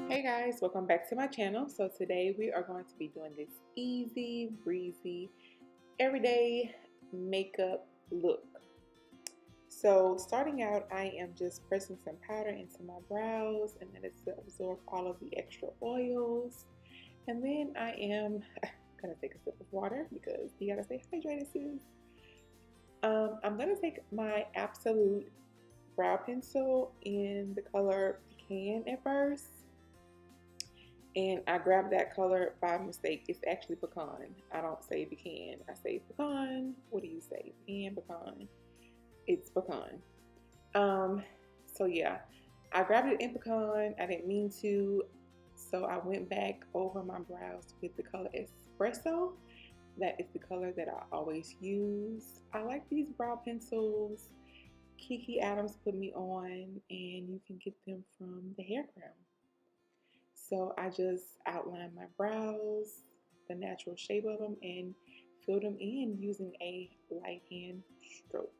Hey guys, welcome back to my channel. So today we are going to be doing this easy, breezy, everyday makeup look. So starting out, I am just pressing some powder into my brows and then it's to absorb all of the extra oils. And then I am gonna take a sip of water because you gotta stay hydrated, sis. I'm gonna take my Absolute brow pencil in the color Pecan at first. And I grabbed that color by mistake. It's actually pecan. I don't say pecan. I say pecan. What do you say? Pecan. It's pecan. Um, so yeah, I grabbed it in pecan. I didn't mean to. So I went back over my brows with the color espresso. That is the color that I always use. I like these brow pencils. Kiki Adams put me on, and you can get them from the Hair Crown. So I just outline my brows, the natural shape of them, and fill them in using a light hand stroke.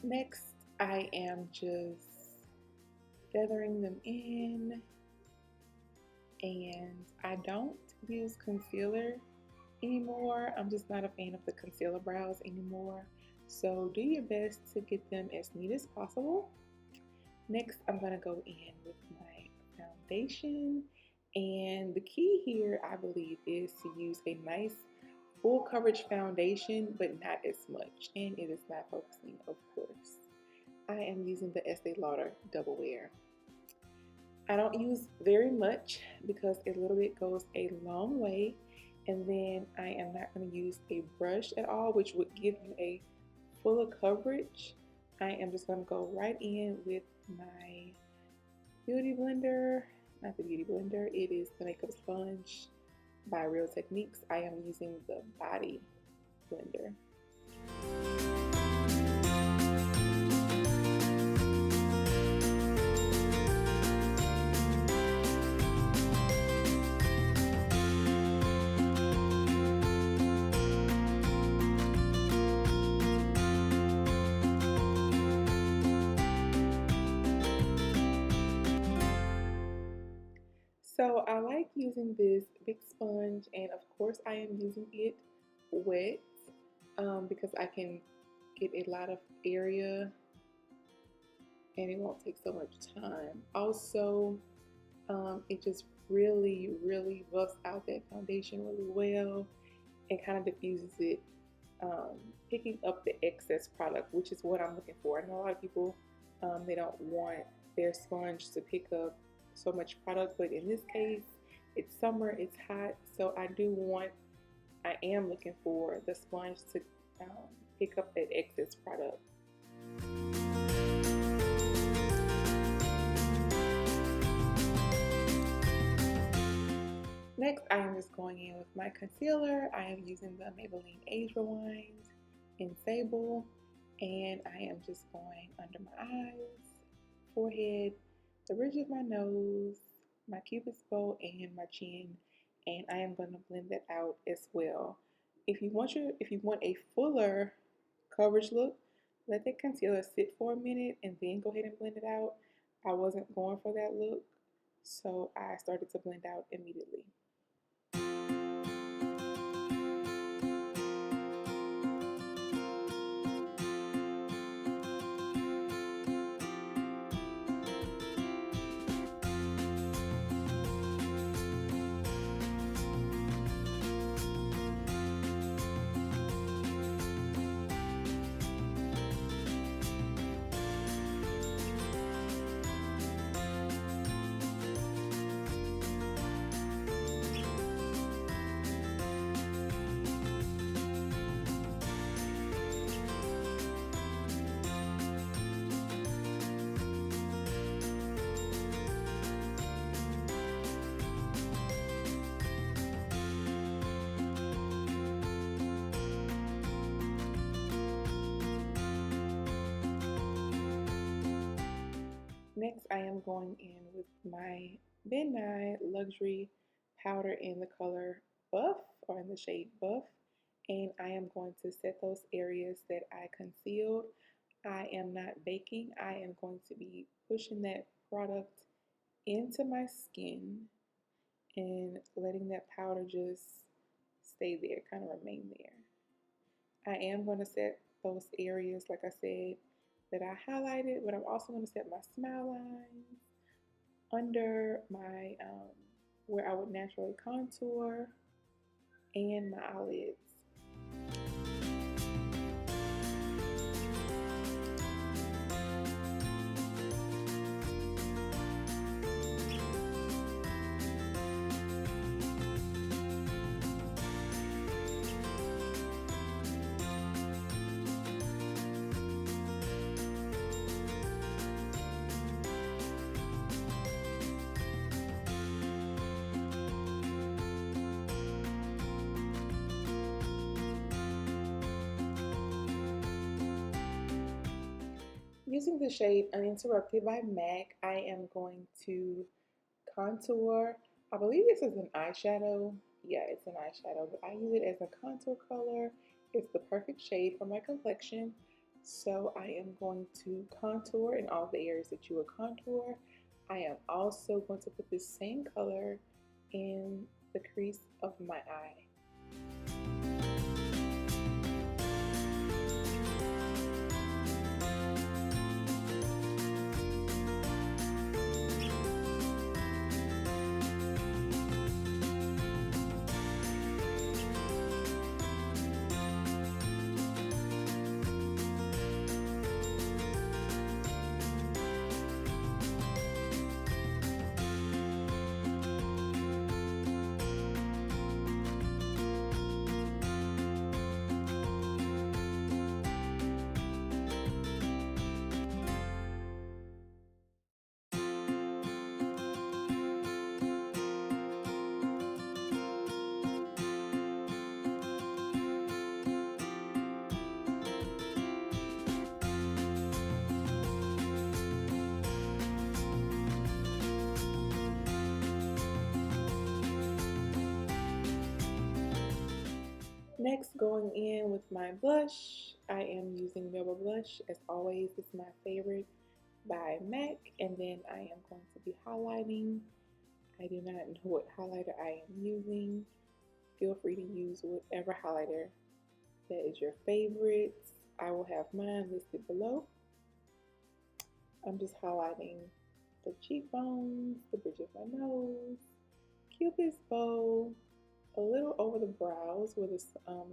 Next, I am just feathering them in, and I don't use concealer anymore. I'm just not a fan of the concealer brows anymore. So do your best to get them as neat as possible. Next, I'm going to go in with my foundation. And the key here, I believe, is to use a nice full coverage foundation, but not as much. And it is not focusing, of course. I am using the Estee Lauder Double Wear. I don't use very much because a little bit goes a long way. And then I am not going to use a brush at all, which would give you a fuller coverage. I am just going to go right in with my beauty blender. Not the beauty blender, it is the makeup sponge by Real Techniques. I am using the body blender. So I like using this big sponge, and of course I am using it wet because I can get a lot of area and it won't take so much time. Also, it just really buffs out that foundation really well and kind of diffuses it, picking up the excess product, which is what I'm looking for. I know a lot of people, they don't want their sponge to pick up so much product, but in this case, it's summer, it's hot, so I am looking for the sponge to pick up that excess product. Next, I am just going in with my concealer. I am using the Maybelline Age Rewind in Sable, and I am just going under my eyes, forehead, the ridge of my nose, my cupid's bow, and my chin, and I am going to blend that out as well. If you want a fuller coverage look, let that concealer sit for a minute and then go ahead and blend it out. I wasn't going for that look, so I started to blend out immediately. Next, I am going in with my Midnight Luxury Powder in the color Buff, or in the shade Buff, and I am going to set those areas that I concealed. I am not baking. I am going to be pushing that product into my skin and letting that powder just stay there, kind of remain there. I am going to set those areas, like I said, that I highlighted, but I'm also going to set my smile lines under my, where I would naturally contour, and my eyelids. Using the shade Uninterrupted by MAC, I am going to contour. I believe this is an eyeshadow. Yeah, it's an eyeshadow, but I use it as a contour color. It's the perfect shade for my complexion. So I am going to contour in all the areas that you would contour. I am also going to put this same color in the crease of my eye. Next, going in with my blush, I am using Melba blush. As always, it's my favorite by MAC, and then I am going to be highlighting. I do not know what highlighter I am using. Feel free to use whatever highlighter that is your favorite. I will have mine listed below. I'm just highlighting the cheekbones, the bridge of my nose, Cupid's bow, a little over the brows where the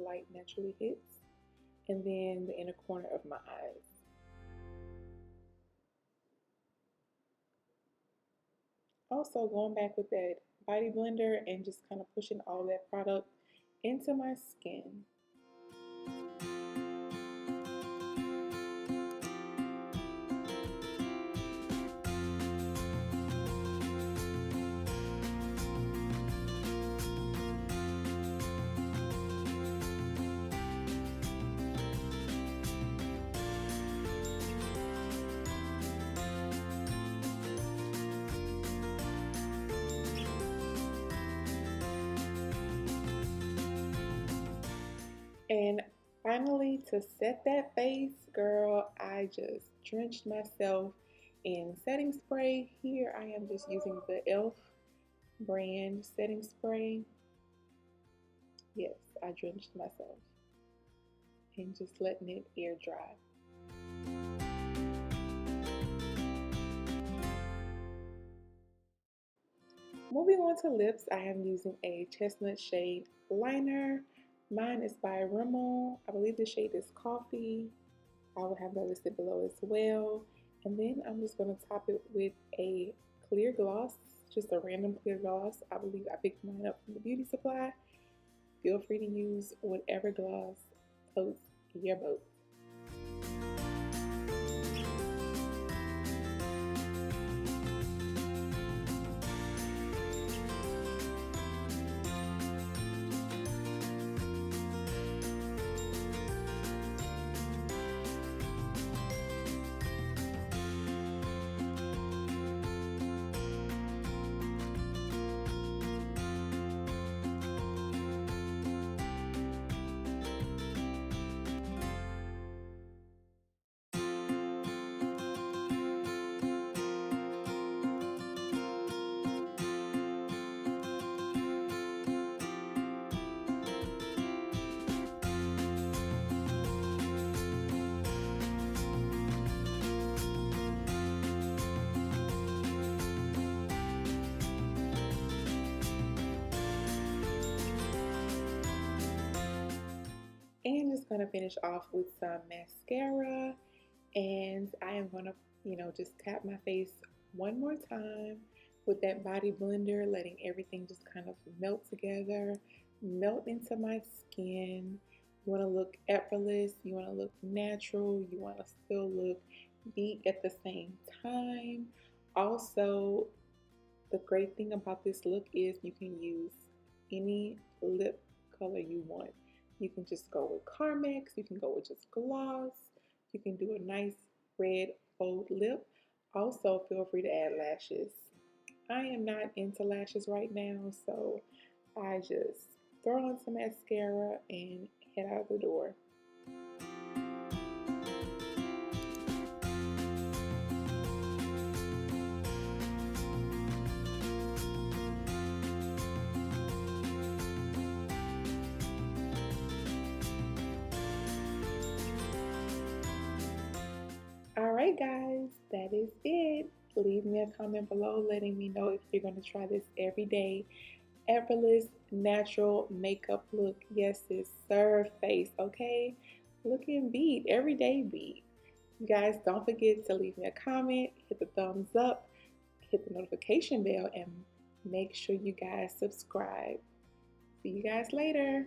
light naturally hits, and then the inner corner of my eyes. Also going back with that body blender and just kind of pushing all that product into my skin. And finally, to set that face, girl, I just drenched myself in setting spray. Here I am just using the e.l.f. brand setting spray. Yes, I drenched myself and just letting it air dry. Moving on to lips, I am using a chestnut shade liner. Mine is by Rimmel. I believe the shade is Coffee. I will have that listed below as well. And then I'm just going to top it with a clear gloss, just a random clear gloss. I believe I picked mine up from the beauty supply. Feel free to use whatever gloss floats your boat. going to finish off with some mascara, and I am going to, just tap my face one more time with that body blender, letting everything just kind of melt together, melt into my skin. You want to look effortless, you want to look natural, you want to still look beat at the same time. Also, the great thing about this look is you can use any lip color you want. You can just go with Carmex, you can go with just gloss, you can do a nice red bold lip. Also, feel free to add lashes. I am not into lashes right now, so I just throw on some mascara and head out the door. Alright guys, that is it. Leave me a comment below letting me know if you're going to try this every day. Effortless, natural makeup look. Yes, it's serve face, okay? Looking beat, everyday beat. You guys don't forget to leave me a comment, hit the thumbs up, hit the notification bell, and make sure you guys subscribe. See you guys later.